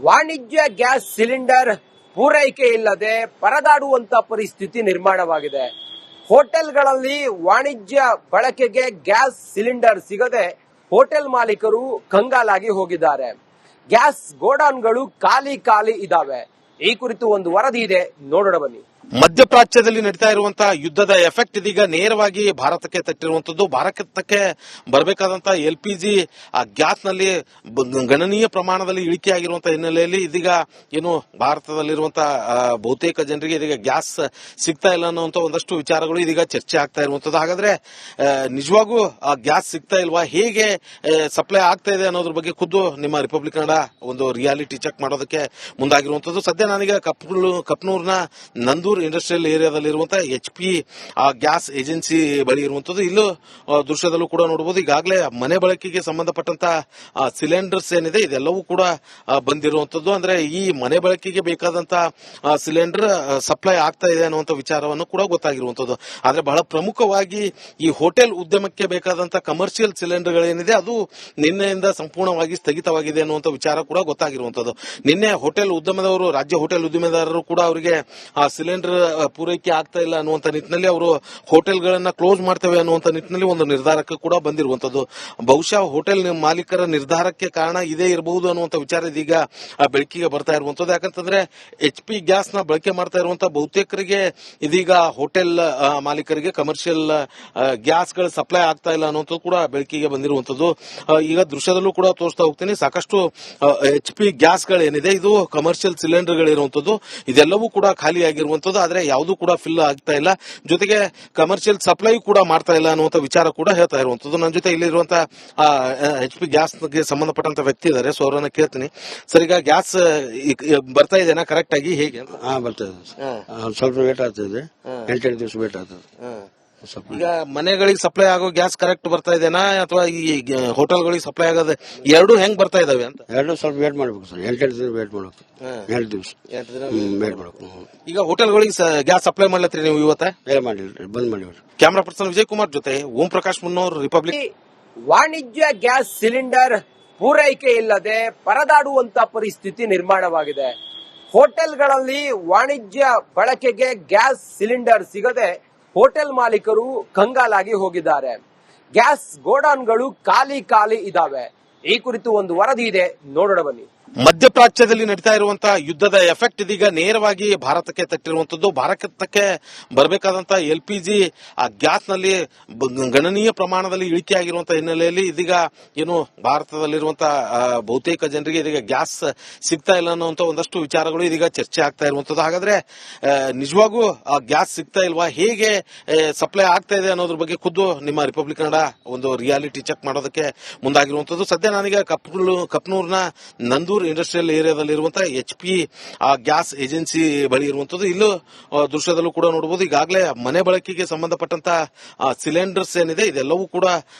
ವಾಣಿಜ್ಯ gas cylinder ಪೂರೈಕೆ ಇಲ್ಲದೆ ಪರದಾಡುವಂತ ಪರಿಸ್ಥಿತಿ ನಿರ್ಮಾಣವಾಗಿದೆ. ಹೋಟೆಲ್ಗಳಲ್ಲಿ ವಾಣಿಜ್ಯ ಬಳಕೆಗೆ ಗ್ಯಾಸ್ ಸಿಲಿಂಡರ್ ಸಿಗದೆ ಹೋಟೆಲ್ ಮಾಲೀಕರು ಕಂಗಾಲಾಗಿ ಹೋಗಿದ್ದಾರೆ. ಗ್ಯಾಸ್ ಗೋಡಾನ್ಗಳು ಖಾಲಿ ಇದಾವೆ. ಈ ಕುರಿತು ಒಂದು ವರದಿ ಇದೆ, ನೋಡೋಣ ಬನ್ನಿ. ಮಧ್ಯಪ್ರಾಚ್ಯದಲ್ಲಿ ನಡೀತಾ ಇರುವಂತಹ ಯುದ್ಧದ ಎಫೆಕ್ಟ್ ಇದೀಗ ನೇರವಾಗಿ ಭಾರತಕ್ಕೆ ತಟ್ಟಿರುವಂತದ್ದು. ಭಾರತಕ್ಕೆ ಬರಬೇಕಾದಂತಹ LPG ಗ್ಯಾಸ್ ನಲ್ಲಿ ಗಣನೀಯ ಪ್ರಮಾಣದಲ್ಲಿ ಇಳಿಕೆಯಾಗಿರುವಂತಹ ಹಿನ್ನೆಲೆಯಲ್ಲಿ ಇದೀಗ ಏನು ಭಾರತದಲ್ಲಿರುವಂತಹ ಬಹುತೇಕ ಜನರಿಗೆ ಇದೀಗ ಗ್ಯಾಸ್ ಸಿಗ್ತಾ ಇಲ್ಲ ಅನ್ನುವಂತ ಒಂದಷ್ಟು ವಿಚಾರಗಳು ಇದೀಗ ಚರ್ಚೆ ಆಗ್ತಾ ಇರುವಂತದ್ದು. ಹಾಗಾದ್ರೆ ನಿಜವಾಗೂ ಗ್ಯಾಸ್ ಸಿಗ್ತಾ ಇಲ್ವಾ, ಹೇಗೆ ಸಪ್ಲೈ ಆಗ್ತಾ ಇದೆ ಅನ್ನೋದ್ರ ಬಗ್ಗೆ ಖುದ್ದು ನಿಮ್ಮ ರಿಪಬ್ಲಿಕ್ ಕನ್ನಡ ಒಂದು ರಿಯಾಲಿಟಿ ಚೆಕ್ ಮಾಡೋದಕ್ಕೆ ಮುಂದಾಗಿರುವಂತದ್ದು. ಸದ್ಯ ನಾನೀಗ ಕಪ್ನೂರ್ನ Nandur industrial ಏರಿಯಾದಲ್ಲಿರುವಂತಹ HP gas agency ಬಳಿ ಇರುವಂತದ್ದು. ಇಲ್ಲೂ ದೃಶ್ಯದಲ್ಲೂ ಕೂಡ ನೋಡಬಹುದು. ಈಗಾಗಲೇ ಮನೆ ಬಳಕೆಗೆ ಸಂಬಂಧಪಟ್ಟಂತಹ ಸಿಲಿಂಡರ್ಸ್ ಏನಿದೆ ಇದೆಲ್ಲವೂ ಕೂಡ ಬಂದಿರುವಂತದ್ದು. ಅಂದ್ರೆ ಈ ಮನೆ ಬಳಕೆಗೆ ಬೇಕಾದಂತಹ ಸಿಲಿಂಡರ್ ಸಪ್ಲೈ ಆಗ್ತಾ ಇದೆ ಅನ್ನುವಂಥ ವಿಚಾರವನ್ನು ಕೂಡ ಗೊತ್ತಾಗಿರುವಂತದ್ದು. ಆದ್ರೆ ಬಹಳ ಪ್ರಮುಖವಾಗಿ ಈ ಹೋಟೆಲ್ ಉದ್ಯಮಕ್ಕೆ ಬೇಕಾದಂತಹ ಕಮರ್ಷಿಯಲ್ ಸಿಲಿಂಡರ್ಗಳೇನಿದೆ ಅದು ನಿನ್ನೆಯಿಂದ ಸಂಪೂರ್ಣವಾಗಿ ಸ್ಥಗಿತವಾಗಿದೆ ಅನ್ನುವಂಥ ವಿಚಾರ ಕೂಡ ಗೊತ್ತಾಗಿರುವಂತದ್ದು. ನಿನ್ನೆ ಹೋಟೆಲ್ ಉದ್ಯಮದವರು, ರಾಜ್ಯ ಹೋಟೆಲ್ ಉದ್ಯಮದಾರರು ಕೂಡ ಅವರಿಗೆ ಸಿಲಿಂಡರ್ ಪೂರೈಕೆ ಆಗ್ತಾ ಇಲ್ಲ ಅನ್ನುವಂತ ನಿಟ್ಟಿನಲ್ಲಿ ಅವರು ಹೋಟೆಲ್ಗಳನ್ನ ಕ್ಲೋಸ್ ಮಾಡ್ತೇವೆ ಅನ್ನುವಂತ ನಿಟ್ಟಿನಲ್ಲಿ ಒಂದು ನಿರ್ಧಾರಕ್ಕೆ ಕೂಡ ಬಂದಿರುವಂತದ್ದು. ಬಹುಶಃ ಹೋಟೆಲ್ ಮಾಲೀಕರ ನಿರ್ಧಾರಕ್ಕೆ ಕಾರಣ ಇದೇ ಇರಬಹುದು ಅನ್ನುವಂತ ವಿಚಾರ ಇದೀಗ ಬೆಳಕಿಗೆ ಬರ್ತಾ ಇರುವಂತದ್ದು. ಯಾಕಂತಂದ್ರೆ HP ಗ್ಯಾಸ್ ನ ಬಳಕೆ ಮಾಡ್ತಾ ಇರುವಂತಹ ಬಹುತೇಕರಿಗೆ ಇದೀಗ ಹೋಟೆಲ್ ಮಾಲೀಕರಿಗೆ ಕಮರ್ಷಿಯಲ್ ಗ್ಯಾಸ್ ಗಳ ಸಪ್ಲೈ ಆಗ್ತಾ ಇಲ್ಲ ಅನ್ನುವಂಥದ್ದು ಕೂಡ ಬೆಳಕಿಗೆ ಬಂದಿರುವಂತದ್ದು. ಈಗ ದೃಶ್ಯದಲ್ಲೂ ಕೂಡ ತೋರಿಸ್ತಾ ಹೋಗ್ತೀನಿ. ಸಾಕಷ್ಟು HP ಗ್ಯಾಸ್ ಗಳೇನಿದೆ ಇದು ಕಮರ್ಷಿಯಲ್ ಸಿಲಿಂಡರ್ ಗಳಿರುವಂತದ್ದು. ಇದೆಲ್ಲವೂ ಕೂಡ ಖಾಲಿಯಾಗಿರುವಂತದ್ದು. ಆದ್ರೆ ಯಾವುದು ಕೂಡ ಫಿಲ್ ಆಗ್ತಾ ಇಲ್ಲ, ಜೊತೆಗೆ ಕಮರ್ಷಿಯಲ್ ಸಪ್ಲೈ ಕೂಡ ಮಾಡ್ತಾ ಇಲ್ಲ ಅನ್ನುವಂತ ವಿಚಾರ ಕೂಡ ಹೇಳ್ತಾ ಇರುವಂತದ್ದು. ನನ್ನ ಜೊತೆ ಇಲ್ಲಿರುವಂತಹ HP ಗ್ಯಾಸ್ ಗೆ ಸಂಬಂಧಪಟ್ಟಂತ ವ್ಯಕ್ತಿ ಇದ್ದಾರೆ, ಸೊ ಅವರನ್ನ ಕೇಳ್ತೀನಿ. ಸರ್, ಈಗ ಗ್ಯಾಸ್ ಬರ್ತಾ ಇದೆನಾ ಕರೆಕ್ಟ್ ಆಗಿ, ಹೇಗೆ? ಬರ್ತಾ ಇದೆ. ಸ್ವಲ್ಪ ವೇಟ್ ಆಗ್ತದೆ, 8 ದಿವಸ ವೇಟ್ ಆಗ್ತದೆ. ಈಗ ಮನೆಗಳಿಗೆ ಸಪ್ಲೈ ಆಗೋ ಗ್ಯಾಸ್ ಕರೆಕ್ಟ್ ಬರ್ತಾ ಇದೆನಾ ಅಥವಾ ಈ ಹೋಟೆಲ್ಗಳಿಗೆ ಸಪ್ಲೈ ಆಗೋದು ಎರಡು ಹೆಂಗ್ ಬರ್ತಾ ಇದಾವೆ ಅಂತ? ಎರಡು ಸ್ವಲ್ಪ ವೇಟ್ ಮಾಡ್ಬೇಕು ಸರ್, 8 ದಿನ ವೇಟ್ ಮಾಡ್ಬೇಕು. 2 ದಿವಸ ವೇಟ್ ಮಾಡ್ಬೇಕು. ಈಗ ಹೋಟೆಲ್ಗಳಿಗೆ ಗ್ಯಾಸ್ ಸಪ್ಲೈ ಮಾಡ್ಲತ್ರಿ ನೀವು ಇವತ್ತ? ಮಾಡಿಲ್ರಿ, ಬಂದ್ ಮಾಡಿವ್ರಿ. ಕ್ಯಾಮರಾ ಪರ್ಸನ್ ವಿಜಯ್ ಕುಮಾರ್ ಜೊತೆ ಓಂ ಪ್ರಕಾಶ್ ಮುನ್ನೋರ್, ರಿಪಬ್ಲಿಕ್. ವಾಣಿಜ್ಯ ಗ್ಯಾಸ್ ಸಿಲಿಂಡರ್ ಪೂರೈಕೆ ಇಲ್ಲದೆ ಪರದಾಡುವಂತ ಪರಿಸ್ಥಿತಿ ನಿರ್ಮಾಣವಾಗಿದೆ. ಹೋಟೆಲ್ಗಳಲ್ಲಿ ವಾಣಿಜ್ಯ ಬಳಕೆಗೆ ಗ್ಯಾಸ್ ಸಿಲಿಂಡರ್ ಸಿಗದೆ ಹೋಟೆಲ್ ಮಾಲೀಕರು ಕಂಗಾಲಾಗಿ ಹೋಗಿದ್ದಾರೆ. ಗ್ಯಾಸ್ ಗೋಡಾನ್ಗಳು ಖಾಲಿ ಇದಾವೆ. ಈ ಕುರಿತು ಒಂದು ವರದಿ ಇದೆ, ನೋಡೋಣ ಬನ್ನಿ. ಮಧ್ಯಪ್ರಾಚ್ಯದಲ್ಲಿ ನಡೀತಾ ಇರುವಂತಹ ಯುದ್ಧದ ಎಫೆಕ್ಟ್ ಇದೀಗ ನೇರವಾಗಿ ಭಾರತಕ್ಕೆ ತಟ್ಟಿರುವಂತದ್ದು. ಭಾರತಕ್ಕೆ ಬರಬೇಕಾದಂತಹ LPG ಗ್ಯಾಸ್ ನಲ್ಲಿ ಗಣನೀಯ ಪ್ರಮಾಣದಲ್ಲಿ ಇಳಿಕೆಯಾಗಿರುವಂತಹ ಹಿನ್ನೆಲೆಯಲ್ಲಿ ಇದೀಗ ಏನು ಭಾರತದಲ್ಲಿರುವಂತಹ ಬಹುತೇಕ ಜನರಿಗೆ ಇದೀಗ ಗ್ಯಾಸ್ ಸಿಗ್ತಾ ಇಲ್ಲ ಅನ್ನುವಂತ ಒಂದಷ್ಟು ವಿಚಾರಗಳು ಇದೀಗ ಚರ್ಚೆ ಆಗ್ತಾ ಇರುವಂತದ್ದು. ಹಾಗಾದ್ರೆ ನಿಜವಾಗೂ ಗ್ಯಾಸ್ ಸಿಗ್ತಾ ಇಲ್ವಾ, ಹೇಗೆ ಸಪ್ಲೈ ಆಗ್ತಾ ಇದೆ ಅನ್ನೋದ್ರ ಬಗ್ಗೆ ಖುದ್ದು ನಿಮ್ಮ ರಿಪಬ್ಲಿಕ್ ಕನ್ನಡ ಒಂದು ರಿಯಾಲಿಟಿ ಚೆಕ್ ಮಾಡೋದಕ್ಕೆ ಮುಂದಾಗಿರುವಂತದ್ದು. ಸದ್ಯ ನಾನೀಗ ಕಪ್ನೂರ್ನ Nandur industrial ಏರಿಯಾದಲ್ಲಿರುವಂತಹ HP gas agency ಬಳಿ ಇರುವಂತದ್ದು. ಇಲ್ಲೂ ದೃಶ್ಯದಲ್ಲೂ ಕೂಡ ನೋಡಬಹುದು. ಈಗಾಗಲೇ ಮನೆ ಬಳಕೆಗೆ ಸಂಬಂಧಪಟ್ಟಂತಹ ಸಿಲಿಂಡರ್ಸ್ ಏನಿದೆ ಇದೆಲ್ಲವೂ ಕೂಡ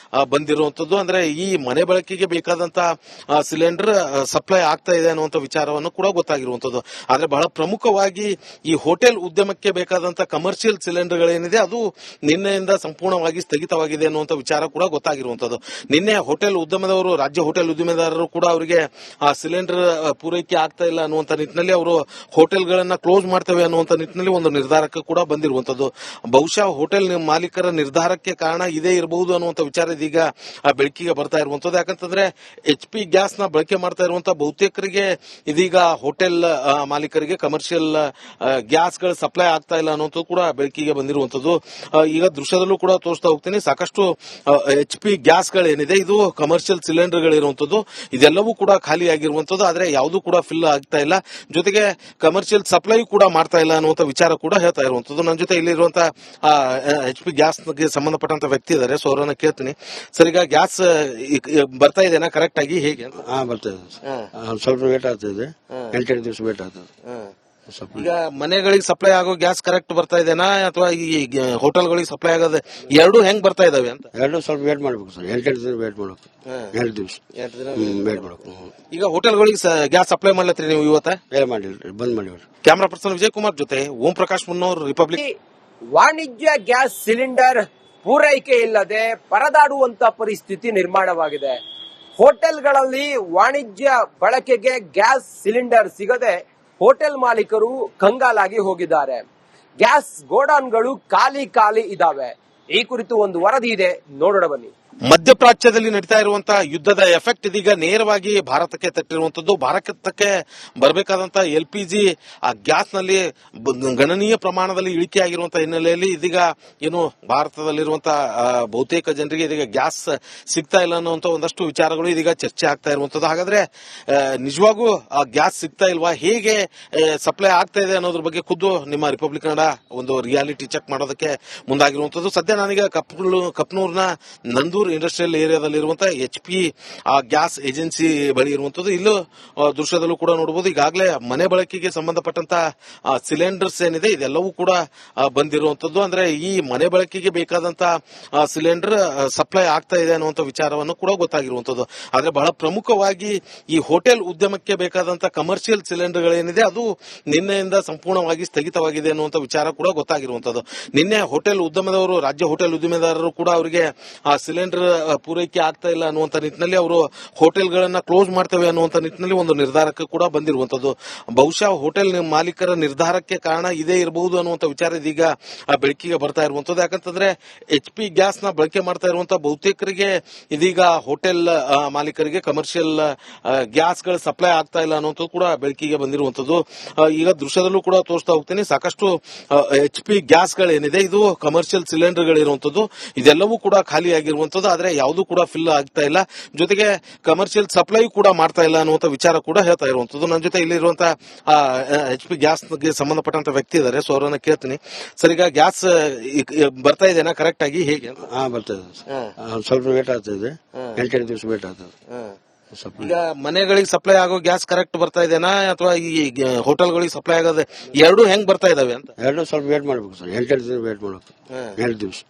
ಬಂದಿರುವಂತದ್ದು. ಅಂದ್ರೆ ಈ ಮನೆ ಬಳಕೆಗೆ ಬೇಕಾದಂತಹ ಸಿಲಿಂಡರ್ ಸಪ್ಲೈ ಆಗ್ತಾ ಇದೆ ಅನ್ನುವಂಥ ವಿಚಾರವನ್ನು ಕೂಡ ಗೊತ್ತಾಗಿರುವಂತದ್ದು. ಆದ್ರೆ ಬಹಳ ಪ್ರಮುಖವಾಗಿ ಈ ಹೋಟೆಲ್ ಉದ್ಯಮಕ್ಕೆ ಬೇಕಾದಂತಹ ಕಮರ್ಷಿಯಲ್ ಸಿಲಿಂಡರ್ಗಳೇನಿದೆ ಅದು ನಿನ್ನೆಯಿಂದ ಸಂಪೂರ್ಣವಾಗಿ ಸ್ಥಗಿತವಾಗಿದೆ ಅನ್ನುವಂಥ ವಿಚಾರ ಕೂಡ ಗೊತ್ತಾಗಿರುವಂತದ್ದು. ನಿನ್ನೆ ಹೋಟೆಲ್ ಉದ್ಯಮದವರು, ರಾಜ್ಯ ಹೋಟೆಲ್ ಉದ್ಯಮದಾರರು ಕೂಡ ಅವರಿಗೆ ಸಿಲಿಂಡರ್ ಪೂರೈಕೆ ಆಗ್ತಾ ಇಲ್ಲ ಅನ್ನುವಂತ ನಿಟ್ಟಿನಲ್ಲಿ ಅವರು ಹೋಟೆಲ್ಗಳನ್ನ ಕ್ಲೋಸ್ ಮಾಡ್ತೇವೆ ಅನ್ನುವಂತ ನಿಟ್ಟಿನಲ್ಲಿ ಒಂದು ನಿರ್ಧಾರಕ್ಕೆ ಕೂಡ ಬಂದಿರುವಂತದ್ದು. ಬಹುಶಃ ಹೋಟೆಲ್ ಮಾಲೀಕರ ನಿರ್ಧಾರಕ್ಕೆ ಕಾರಣ ಇದೇ ಇರಬಹುದು ಅನ್ನುವಂತ ವಿಚಾರ ಇದೀಗ ಬೆಳಕಿಗೆ ಬರ್ತಾ ಇರುವಂತದ್ದು. ಯಾಕಂತಂದ್ರೆ HP ಗ್ಯಾಸ್ ನ ಬಳಕೆ ಮಾಡ್ತಾ ಇರುವಂತಹ ಬಹುತೇಕರಿಗೆ ಇದೀಗ ಹೋಟೆಲ್ ಮಾಲೀಕರಿಗೆ ಕಮರ್ಷಿಯಲ್ ಗ್ಯಾಸ್ ಗಳ ಸಪ್ಲೈ ಆಗ್ತಾ ಇಲ್ಲ ಅನ್ನುವಂಥದ್ದು ಕೂಡ ಬೆಳಕಿಗೆ ಬಂದಿರುವಂತದ್ದು. ಈಗ ದೃಶ್ಯದಲ್ಲೂ ಕೂಡ ತೋರಿಸ್ತಾ ಹೋಗ್ತೀನಿ. ಸಾಕಷ್ಟು HP ಗ್ಯಾಸ್ ಗಳೇನಿದೆ ಇದು ಕಮರ್ಷಿಯಲ್ ಸಿಲಿಂಡರ್ ಗಳಿರುವಂತದ್ದು. ಇದೆಲ್ಲವೂ ಕೂಡ ಖಾಲಿಯಾಗಿರುವಂತದ್ದು. ಆದ್ರೆ ಯಾವುದು ಕೂಡ ಫಿಲ್ ಆಗ್ತಾ ಇಲ್ಲ, ಜೊತೆಗೆ ಕಮರ್ಷಿಯಲ್ ಸಪ್ಲೈ ಕೂಡ ಮಾಡ್ತಾ ಇಲ್ಲ ಅನ್ನುವಂಥ ವಿಚಾರ ಕೂಡ ಹೇಳ್ತಾ ಇರುವಂತದ್ದು. ನನ್ನ ಜೊತೆ ಇಲ್ಲಿರುವಂತಹ HP ಗ್ಯಾಸ್ ಗೆ ಸಂಬಂಧಪಟ್ಟಂತ ವ್ಯಕ್ತಿ ಇದ್ದಾರೆ, ಸೊ ಅವರನ್ನ ಕೇಳ್ತೀನಿ. ಸರ್, ಈಗ ಗ್ಯಾಸ್ ಬರ್ತಾ ಇದೆನಾ ಕರೆಕ್ಟ್ ಆಗಿ, ಹೇಗೆ? ಬರ್ತಾ ಇದೆ. ಸ್ವಲ್ಪ ವೇಟ್ ಆಗ್ತದೆ, 8 ದಿವಸ ವೇಟ್ ಆಗ್ತದೆ. ಈಗ ಮನೆಗಳಿಗೆ ಸಪ್ಲೈ ಆಗೋ ಗ್ಯಾಸ್ ಕರೆಕ್ಟ್ ಬರ್ತಾ ಇದೆನಾ ಅಥವಾ ಈ ಹೋಟೆಲ್ಗಳಿಗೆ ಸಪ್ಲೈ ಆಗೋದು ಎರಡು ಹೆಂಗ್ ಬರ್ತಾ ಇದಾವೆ ಅಂತ? ಎರಡು ಸ್ವಲ್ಪ ವೇಟ್ ಮಾಡ್ಬೇಕು ಸರ್, 8 ದಿನ ವೇಟ್ ಮಾಡ್ಬೇಕು. 2 ದಿವಸ ವೇಟ್ ಮಾಡ್ಬೇಕು. ಈಗ ಹೋಟೆಲ್ಗಳಿಗೆ ಗ್ಯಾಸ್ ಸಪ್ಲೈ ಮಾಡ್ಲತ್ರಿ ನೀವು ಇವತ್ತ? ಮಾಡಿಲ್ರಿ, ಬಂದ್ ಮಾಡಿವ್ರಿ. ಕ್ಯಾಮರಾ ಪರ್ಸನ್ ವಿಜಯ್ ಕುಮಾರ್ ಜೊತೆ ಓಂ ಪ್ರಕಾಶ್ ಮುನ್ನೋರ್, ರಿಪಬ್ಲಿಕ್. ವಾಣಿಜ್ಯ ಗ್ಯಾಸ್ ಸಿಲಿಂಡರ್ ಪೂರೈಕೆ ಇಲ್ಲದೆ ಪರದಾಡುವಂತ ಪರಿಸ್ಥಿತಿ ನಿರ್ಮಾಣವಾಗಿದೆ. ಹೋಟೆಲ್ಗಳಲ್ಲಿ ವಾಣಿಜ್ಯ ಬಳಕೆಗೆ ಗ್ಯಾಸ್ ಸಿಲಿಂಡರ್ ಸಿಗದೆ ಹೋಟೆಲ್ ಮಾಲೀಕರು ಕಂಗಾಲಾಗಿ ಹೋಗಿದ್ದಾರೆ. ಗ್ಯಾಸ್ ಗೋಡೌನ್ಗಳು ಖಾಲಿ ಇದಾವೆ. ಈ ಕುರಿತು ಒಂದು ವರದಿ ಇದೆ, ನೋಡೋಣ ಬನ್ನಿ. ಮಧ್ಯಪ್ರಾಚ್ಯದಲ್ಲಿ ನಡೀತಾ ಇರುವಂತಹ ಯುದ್ಧದ ಎಫೆಕ್ಟ್ ಇದೀಗ ನೇರವಾಗಿ ಭಾರತಕ್ಕೆ ತಟ್ಟಿರುವಂತದ್ದು. ಭಾರತಕ್ಕೆ ಬರಬೇಕಾದಂತಹ LPG ಗ್ಯಾಸ್ ನಲ್ಲಿ ಗಣನೀಯ ಪ್ರಮಾಣದಲ್ಲಿ ಇಳಿಕೆಯಾಗಿರುವಂತಹ ಹಿನ್ನೆಲೆಯಲ್ಲಿ ಇದೀಗ ಏನು ಭಾರತದಲ್ಲಿರುವಂತಹ ಬಹುತೇಕ ಜನರಿಗೆ ಇದೀಗ ಗ್ಯಾಸ್ ಸಿಗ್ತಾ ಇಲ್ಲ ಅನ್ನುವಂತ ಒಂದಷ್ಟು ವಿಚಾರಗಳು ಇದೀಗ ಚರ್ಚೆ ಆಗ್ತಾ ಇರುವಂತದ್ದು. ಹಾಗಾದ್ರೆ ನಿಜವಾಗೂ ಗ್ಯಾಸ್ ಸಿಗ್ತಾ ಇಲ್ವಾ, ಹೇಗೆ ಸಪ್ಲೈ ಆಗ್ತಾ ಇದೆ ಅನ್ನೋದ್ರ ಬಗ್ಗೆ ಖುದ್ದು ನಿಮ್ಮ ರಿಪಬ್ಲಿಕ್ ಕನ್ನಡ ಒಂದು ರಿಯಾಲಿಟಿ ಚೆಕ್ ಮಾಡೋದಕ್ಕೆ ಮುಂದಾಗಿರುವಂತದ್ದು. ಸದ್ಯ ನಾನೀಗ ಕಪ್ನೂರ್ನ Nandur industrial ಏರಿಯಾದಲ್ಲಿರುವಂತಹ HP gas agency ಬಳಿ ಇರುವಂತದ್ದು. ಇಲ್ಲೂ ದೃಶ್ಯದಲ್ಲೂ ಕೂಡ ನೋಡಬಹುದು, ಈಗಾಗಲೇ ಮನೆ ಬಳಕೆಗೆ ಸಂಬಂಧಪಟ್ಟಂತಹ ಸಿಲಿಂಡರ್ಸ್ ಏನಿದೆ ಇದೆಲ್ಲವೂ ಕೂಡ ಬಂದಿರುವಂತದ್ದು. ಅಂದ್ರೆ ಈ ಮನೆ ಬಳಕೆಗೆ ಬೇಕಾದಂತಹ ಸಿಲಿಂಡರ್ ಸಪ್ಲೈ ಆಗ್ತಾ ಇದೆ ಅನ್ನುವಂಥ ವಿಚಾರವನ್ನು ಕೂಡ ಗೊತ್ತಾಗಿರುವಂತದ್ದು. ಆದ್ರೆ ಬಹಳ ಪ್ರಮುಖವಾಗಿ ಈ ಹೋಟೆಲ್ ಉದ್ಯಮಕ್ಕೆ ಬೇಕಾದಂತಹ ಕಮರ್ಷಿಯಲ್ ಸಿಲಿಂಡರ್ಗಳೇನಿದೆ ಅದು ನಿನ್ನೆಯಿಂದ ಸಂಪೂರ್ಣವಾಗಿ ಸ್ಥಗಿತವಾಗಿದೆ ಅನ್ನುವಂಥ ವಿಚಾರ ಕೂಡ ಗೊತ್ತಾಗಿರುವಂತದ್ದು. ನಿನ್ನೆ ಹೋಟೆಲ್ ಉದ್ಯಮದವರು, ರಾಜ್ಯ ಹೋಟೆಲ್ ಉದ್ಯಮೆದಾರರು ಕೂಡ ಅವರಿಗೆ ಸಿಲಿಂಡರ್ ಪೂರೈಕೆ ಆಗ್ತಾ ಇಲ್ಲ ಅನ್ನುವಂತ ನಿಟ್ಟಿನಲ್ಲಿ ಅವರು ಹೋಟೆಲ್ಗಳನ್ನ ಕ್ಲೋಸ್ ಮಾಡ್ತೇವೆ ಅನ್ನುವಂತ ನಿಟ್ಟಿನಲ್ಲಿ ಒಂದು ನಿರ್ಧಾರಕ್ಕೆ ಕೂಡ ಬಂದಿರುವಂತದ್ದು. ಬಹುಶಃ ಹೋಟೆಲ್ ಮಾಲೀಕರ ನಿರ್ಧಾರಕ್ಕೆ ಕಾರಣ ಇದೇ ಇರಬಹುದು ಅನ್ನುವಂತ ವಿಚಾರ ಇದೀಗ ಬೆಳಕಿಗೆ ಬರ್ತಾ ಇರುವಂತದ್ದು. ಯಾಕಂತಂದ್ರೆ HP ಗ್ಯಾಸ್ ನ ಬಳಕೆ ಮಾಡ್ತಾ ಇರುವಂತಹ ಬಹುತೇಕರಿಗೆ ಇದೀಗ ಹೋಟೆಲ್ ಮಾಲೀಕರಿಗೆ ಕಮರ್ಷಿಯಲ್ ಗ್ಯಾಸ್ ಗಳ ಸಪ್ಲೈ ಆಗ್ತಾ ಇಲ್ಲ ಅನ್ನುವಂಥದ್ದು ಕೂಡ ಬೆಳಕಿಗೆ ಬಂದಿರುವಂತದ್ದು. ಈಗ ದೃಶ್ಯದಲ್ಲೂ ಕೂಡ ತೋರಿಸ್ತಾ ಹೋಗ್ತೀನಿ, ಸಾಕಷ್ಟು HP ಗ್ಯಾಸ್ ಗಳೇನಿದೆ ಇದು ಕಮರ್ಷಿಯಲ್ ಸಿಲಿಂಡರ್ ಗಳಿರುವಂತದ್ದು, ಇದೆಲ್ಲವೂ ಕೂಡ ಖಾಲಿ ಆಗಿರುವಂತದ್ದು. ಆದ್ರೆ ಯಾವುದು ಕೂಡ ಫಿಲ್ ಆಗ್ತಾ ಇಲ್ಲ, ಜೊತೆಗೆ ಕಮರ್ಷಿಯಲ್ ಸಪ್ಲೈ ಕೂಡ ಮಾಡ್ತಾ ಇಲ್ಲ ಅನ್ನುವಂತ ವಿಚಾರ ಕೂಡ ಹೇಳ್ತಾ ಇರುವಂತದ್ದು. ನನ್ನ ಜೊತೆ ಇಲ್ಲಿರುವಂತಹ HP ಗ್ಯಾಸ್ ಗೆ ಸಂಬಂಧಪಟ್ಟಂತ ವ್ಯಕ್ತಿ ಇದ್ದಾರೆ, ಸೊ ಅವರನ್ನ ಕೇಳ್ತೀನಿ. ಸರ್, ಈಗ ಗ್ಯಾಸ್ ಬರ್ತಾ ಇದೆನಾ ಕರೆಕ್ಟ್ ಆಗಿ, ಹೇಗೆ? ಬರ್ತಾ ಇದೆ. ಸ್ವಲ್ಪ ವೇಟ್ ಆಗ್ತದೆ, 8 ದಿವಸ ವೇಟ್ ಆಗ್ತದೆ. ಈಗ ಮನೆಗಳಿಗೆ ಸಪ್ಲೈ ಆಗೋ ಗ್ಯಾಸ್ ಕರೆಕ್ಟ್ ಬರ್ತಾ ಇದೆನಾ ಅಥವಾ ಈ ಹೋಟೆಲ್ಗಳಿಗೆ ಸಪ್ಲೈ ಆಗೋದು ಎರಡು ಹೆಂಗ್ ಬರ್ತಾ ಇದಾವೆ ಅಂತ? ಎರಡು ಸ್ವಲ್ಪ ವೇಟ್ ಮಾಡ್ಬೇಕು ಸರ್, 8 ದಿವಸ ವೇಟ್ ಮಾಡ್ಬೇಕು. 8 ದಿವಸ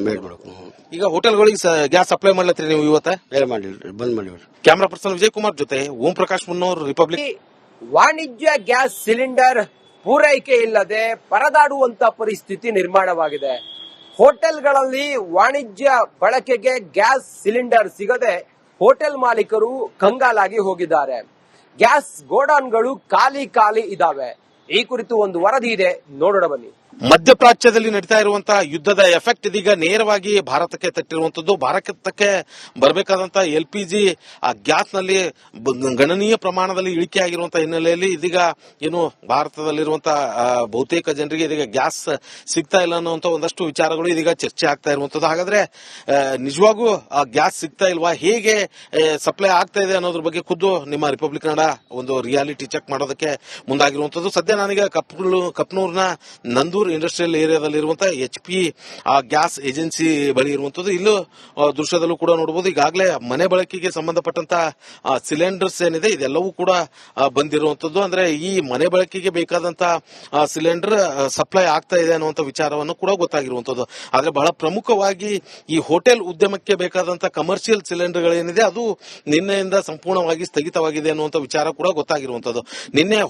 ವೇಟ್ ಮಾಡ್ಬೇಕು. ಈಗ ಹೋಟೆಲ್ಗಳಿಗೆ ಗ್ಯಾಸ್ ಸಪ್ಲೈ ಮಾಡ್ಲತ್ರಿ ನೀವು ಇವತ್ತ? ಮಾಡಿಲ್ರಿ, ಬಂದ್ ಮಾಡಿವ್ರಿ. ಕ್ಯಾಮರಾ ಪರ್ಸನ್ ವಿಜಯ್ ಕುಮಾರ್ ಜೊತೆ ಓಂ ಪ್ರಕಾಶ್ ಮುನ್ನೂರ್, ರಿಪಬ್ಲಿಕ್. ವಾಣಿಜ್ಯ ಗ್ಯಾಸ್ ಸಿಲಿಂಡರ್ ಪೂರೈಕೆ ಇಲ್ಲದೆ ಪರದಾಡುವಂತ ಪರಿಸ್ಥಿತಿ ನಿರ್ಮಾಣವಾಗಿದೆ. ಹೋಟೆಲ್ಗಳಲ್ಲಿ ವಾಣಿಜ್ಯ ಬಳಕೆಗೆ ಗ್ಯಾಸ್ ಸಿಲಿಂಡರ್ ಸಿಗದೆ ಹೋಟೆಲ್ ಮಾಲೀಕರು ಕಂಗಾಲಾಗಿ ಹೋಗಿದ್ದಾರೆ. ಗ್ಯಾಸ್ ಗೋಡೌನ್ಗಳು ಖಾಲಿ ಇದಾವೆ. ಈ ಕುರಿತು ಒಂದು ವರದಿ ಇದೆ, ನೋಡೋಣ ಬನ್ನಿ. ಮಧ್ಯಪ್ರಾಚ್ಯದಲ್ಲಿ ನಡೀತಾ ಇರುವಂತಹ ಯುದ್ಧದ ಎಫೆಕ್ಟ್ ಇದೀಗ ನೇರವಾಗಿ ಭಾರತಕ್ಕೆ ತಟ್ಟಿರುವಂತದ್ದು. ಭಾರತಕ್ಕೆ ಬರಬೇಕಾದಂತಹ LPG ಗ್ಯಾಸ್ ನಲ್ಲಿ ಗಣನೀಯ ಪ್ರಮಾಣದಲ್ಲಿ ಇಳಿಕೆಯಾಗಿರುವಂತಹ ಹಿನ್ನೆಲೆಯಲ್ಲಿ ಇದೀಗ ಏನು ಭಾರತದಲ್ಲಿರುವಂತಹ ಬಹುತೇಕ ಜನರಿಗೆ ಇದೀಗ ಗ್ಯಾಸ್ ಸಿಗ್ತಾ ಇಲ್ಲ ಅನ್ನುವಂತ ಒಂದಷ್ಟು ವಿಚಾರಗಳು ಇದೀಗ ಚರ್ಚೆ ಆಗ್ತಾ ಇರುವಂತದ್ದು. ಹಾಗಾದ್ರೆ ನಿಜವಾಗೂ ಗ್ಯಾಸ್ ಸಿಗ್ತಾ ಇಲ್ವಾ, ಹೇಗೆ ಸಪ್ಲೈ ಆಗ್ತಾ ಇದೆ ಅನ್ನೋದ್ರ ಬಗ್ಗೆ ಖುದ್ದು ನಿಮ್ಮ ರಿಪಬ್ಲಿಕ್ ಕನ್ನಡ ಒಂದು ರಿಯಾಲಿಟಿ ಚೆಕ್ ಮಾಡೋದಕ್ಕೆ ಮುಂದಾಗಿರುವಂತದ್ದು. ಸದ್ಯ ನಾನೀಗ ಕಪ್ನೂರ್ನ Nandur industrial ಏರಿಯಾದಲ್ಲಿರುವಂತಹ HP gas agency ಬಳಿ ಇರುವಂತದ್ದು. ಇಲ್ಲೂ ದೃಶ್ಯದಲ್ಲೂ ಕೂಡ ನೋಡಬಹುದು, ಈಗಾಗಲೇ ಮನೆ ಬಳಕೆಗೆ ಸಂಬಂಧಪಟ್ಟಂತಹ ಸಿಲಿಂಡರ್ಸ್ ಏನಿದೆ ಇದೆಲ್ಲವೂ ಕೂಡ ಬಂದಿರುವಂತದ್ದು. ಅಂದ್ರೆ ಈ ಮನೆ ಬಳಕೆಗೆ ಬೇಕಾದಂತಹ ಸಿಲಿಂಡರ್ ಸಪ್ಲೈ ಆಗ್ತಾ ಇದೆ ಅನ್ನುವಂಥ ವಿಚಾರವನ್ನು ಕೂಡ ಗೊತ್ತಾಗಿರುವಂತದ್ದು. ಆದ್ರೆ ಬಹಳ ಪ್ರಮುಖವಾಗಿ ಈ ಹೋಟೆಲ್ ಉದ್ಯಮಕ್ಕೆ ಬೇಕಾದಂತಹ ಕಮರ್ಷಿಯಲ್ ಸಿಲಿಂಡರ್ಗಳೇನಿದೆ ಅದು ನಿನ್ನೆಯಿಂದ ಸಂಪೂರ್ಣವಾಗಿ ಸ್ಥಗಿತವಾಗಿದೆ ಅನ್ನುವಂಥ ವಿಚಾರ ಕೂಡ ಗೊತ್ತಾಗಿರುವಂತದ್ದು. ನಿನ್ನೆ